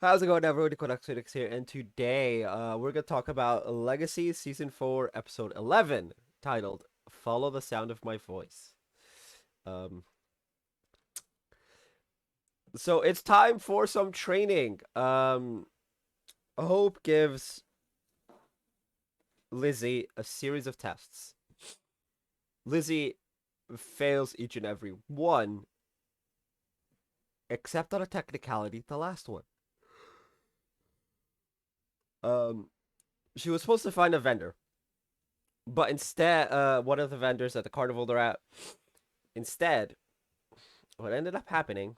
How's it going, everyone? Connectedix here, and today we're gonna talk about Legacies Season 4, Episode 11, titled "Follow the Sound of My Voice." Um, so it's time for some training. Hope gives Lizzie a series of tests. Lizzie fails each and every one, except on a technicality, the last one. Um, she was supposed to find a vendor, but instead, one of the vendors at the carnival they're at, instead, what ended up happening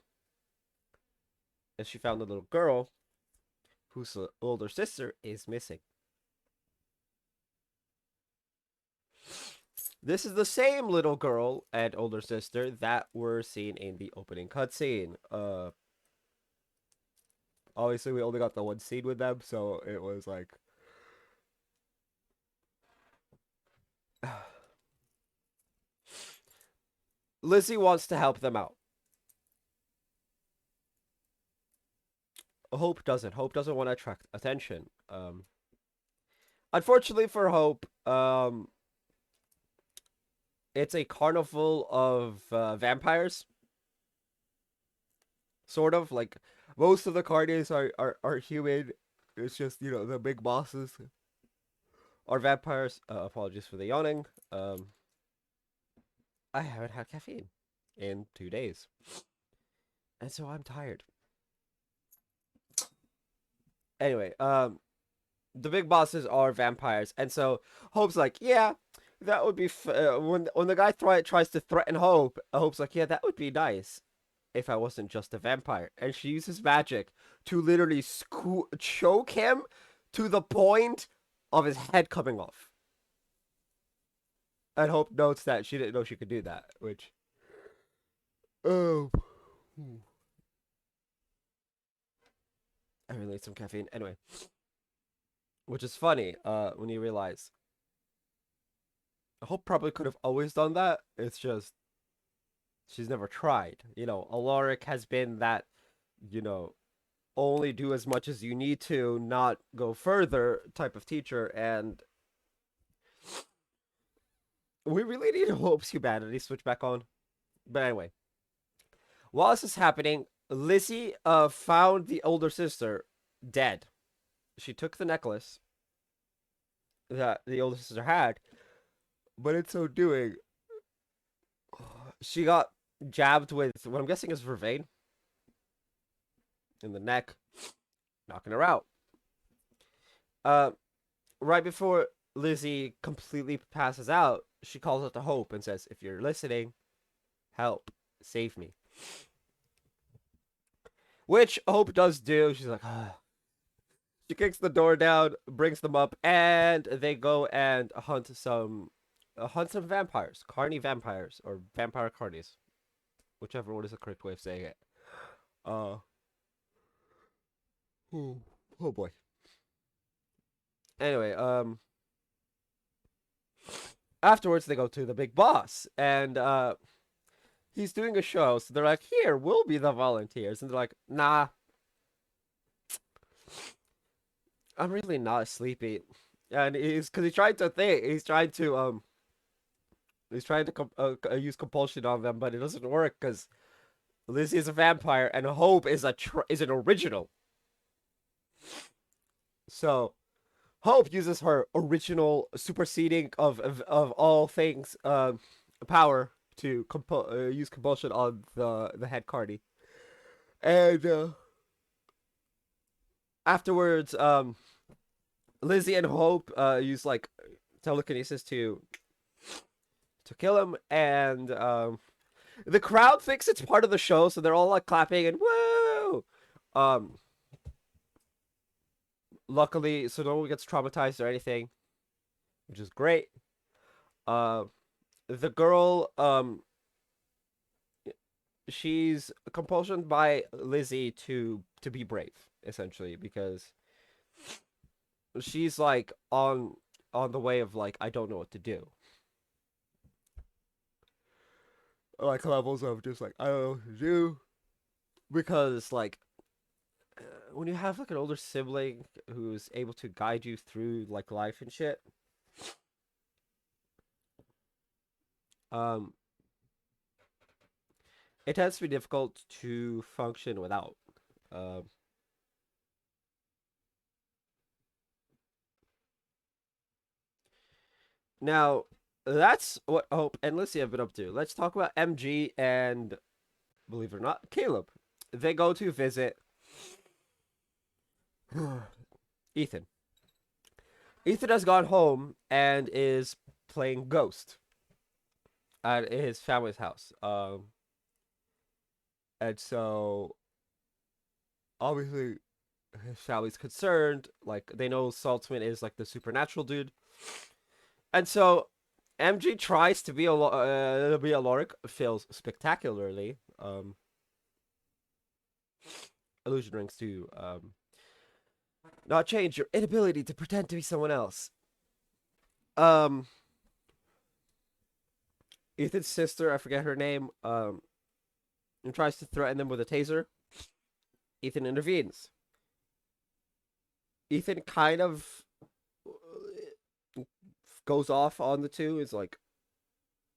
is she found a little girl whose older sister is missing. This is the same little girl and older sister that were seen in the opening cutscene. Obviously we only got the one scene with them, so it was like Lizzie wants to help them out. Hope doesn't. Hope doesn't want to attract attention. Unfortunately for Hope, it's a carnival of vampires, sort of like most of the carnies are human. It's just the big bosses are vampires. Apologies for the yawning. I haven't had caffeine in 2 days, and so I'm tired. Anyway, the big bosses are vampires, and so Hope's like, yeah, that would be when the guy tries to threaten Hope. Hope's like, yeah, that would be nice if I wasn't just a vampire. And she uses magic to literally choke him to the point of his head coming off. And Hope notes that she didn't know she could do that, which oh, I really need some caffeine. Anyway, which is funny when you realize Hope probably could have always done that. It's just she's never tried. Alaric has been that, you know, only do as much as you need to, not go further type of teacher, and we really need Hope's humanity switch back on. But anyway, while this is happening, Lizzie found the older sister dead. She took the necklace that the older sister had, but in so doing, she got jabbed with what I'm guessing is vervain in the neck, knocking her out. Uh, right before Lizzie completely passes out, she calls out to Hope and says, "If you're listening, help, save me." Which Hope does do. She's like, ah. She kicks the door down, brings them up, and they go and hunt some vampires, carny vampires, or vampire carnies, whichever one is the correct way of saying it. Uh, oh, oh boy. Anyway, afterwards they go to the big boss, and he's doing a show. So they're like, "Here, we'll be the volunteers," and they're like, "Nah, I'm really not sleepy." And he's because he's trying to think, he's trying to use compulsion on them, but it doesn't work because Lizzie is a vampire and Hope is an original. So Hope uses her original superseding of all things power to use compulsion on the head Cardi. And afterwards, Lizzie and Hope use like telekinesis to kill him, and the crowd thinks it's part of the show, so they're all like clapping and woo. Um, Luckily, so no one gets traumatized or anything, which is great. Uh, the girl, she's compulsioned by Lizzie to be brave, essentially, because she's like on the way of like I don't know what to do, like levels of just like I don't know what to do because like when you have like an older sibling who's able to guide you through like life and shit, um, it tends to be difficult to function without. Um, Now, that's what Hope and Lissy have been up to. Let's talk about MG and, believe it or not, Caleb. They go to visit Ethan. Ethan has gone home and is playing Ghost at his family's house. And so obviously his family's concerned. Like they know Saltzman is like the supernatural dude, and so MG tries to be Alaric, fails spectacularly. Illusion rings to not change your inability to pretend to be someone else. Um, Ethan's sister, I forget her name, and tries to threaten them with a taser. Ethan intervenes. Ethan kind of goes off on the two. Is like,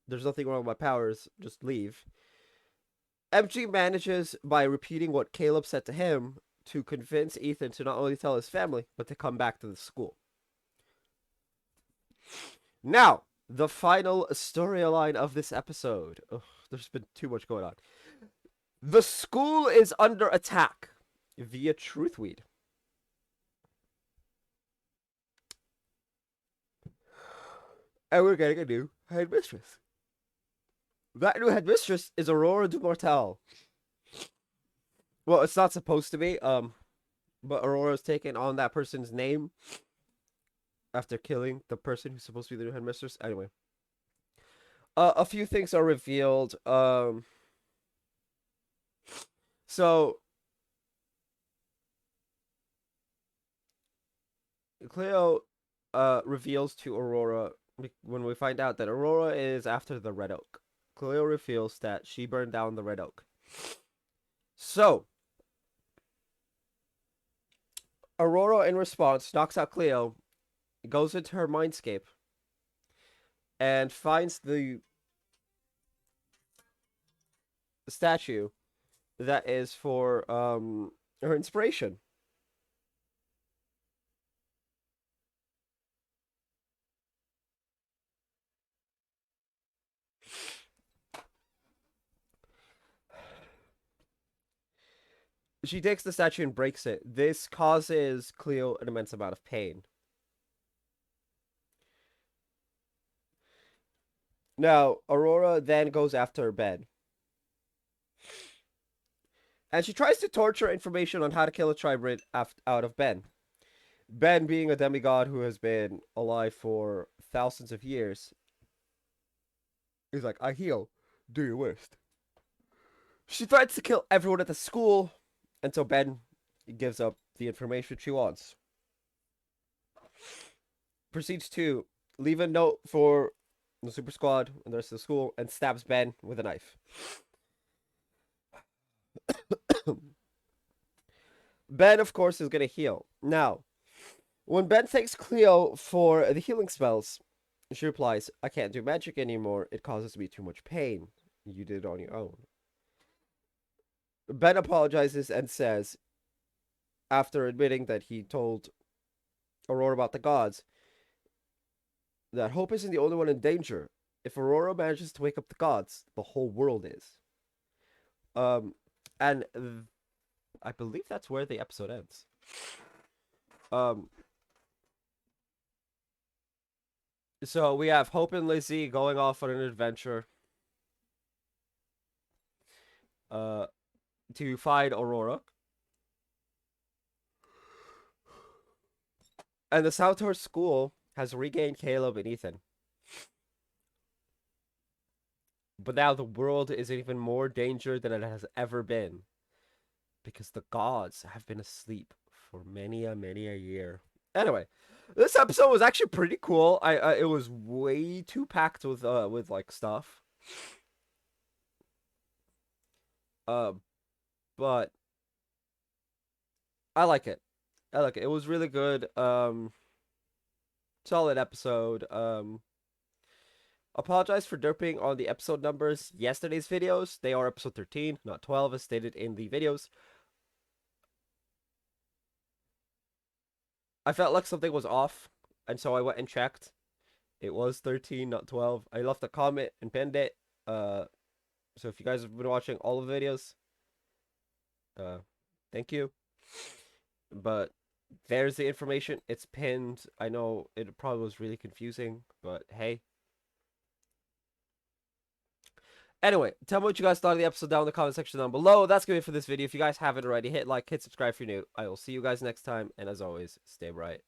"There's nothing wrong with my powers. Just leave." MG manages by repeating what Caleb said to him to convince Ethan to not only tell his family but to come back to the school. Now, the final storyline of this episode. Ugh, there's been too much going on. The school is under attack via Truthweed. And we're getting a new headmistress. That new headmistress is Aurora du Mortel. Well, it's not supposed to be, but Aurora's taken on that person's name after killing the person who's supposed to be the new headmistress. Anyway, a few things are revealed. So Cleo reveals to Aurora when we find out that Aurora is after the Red Oak. Cleo reveals that she burned down the Red Oak. So Aurora, in response, knocks out Cleo, goes into her mindscape, and finds the statue that is for her inspiration. She takes the statue and breaks it. This causes Cleo an immense amount of pain. Now, Aurora then goes after Ben. And she tries to torture information on how to kill a tribe out of Ben. Ben, being a demigod who has been alive for thousands of years, is like, "I heal. Do your worst." She threatens to kill everyone at the school until Ben gives up the information she wants. Proceeds to leave a note for the Super Squad and the rest of the school and stabs Ben with a knife. Ben, of course, is going to heal. Now, when Ben thanks Cleo for the healing spells, she replies, "I can't do magic anymore. It causes me too much pain. You did it on your own." Ben apologizes and says, after admitting that he told Aurora about the gods, that Hope isn't the only one in danger. If Aurora manages to wake up the gods, the whole world is. Um, and I believe that's where the episode ends. Um, so we have Hope and Lizzie going off on an adventure. Uh, to find Aurora. And the Southhurst School has regained Caleb and Ethan. But now the world is in even more danger than it has ever been. Because the gods have been asleep for many a year. Anyway, this episode was actually pretty cool. It was way too packed with like stuff. Uh, but I like it. I like it. It was really good. Solid episode. Apologize for derping on the episode numbers yesterday's videos. They are episode 13, not 12, as stated in the videos. I felt like something was off, and so I went and checked. It was 13, not 12. I left a comment and pinned it. Uh, so if you guys have been watching all of the videos, uh, thank you. But there's the information. It's pinned. I know it probably was really confusing, but hey. Anyway, tell me what you guys thought of the episode down in the comment section down below. That's going to be it for this video. If you guys haven't already, hit like, hit subscribe if you're new. I will see you guys next time, and as always, stay bright.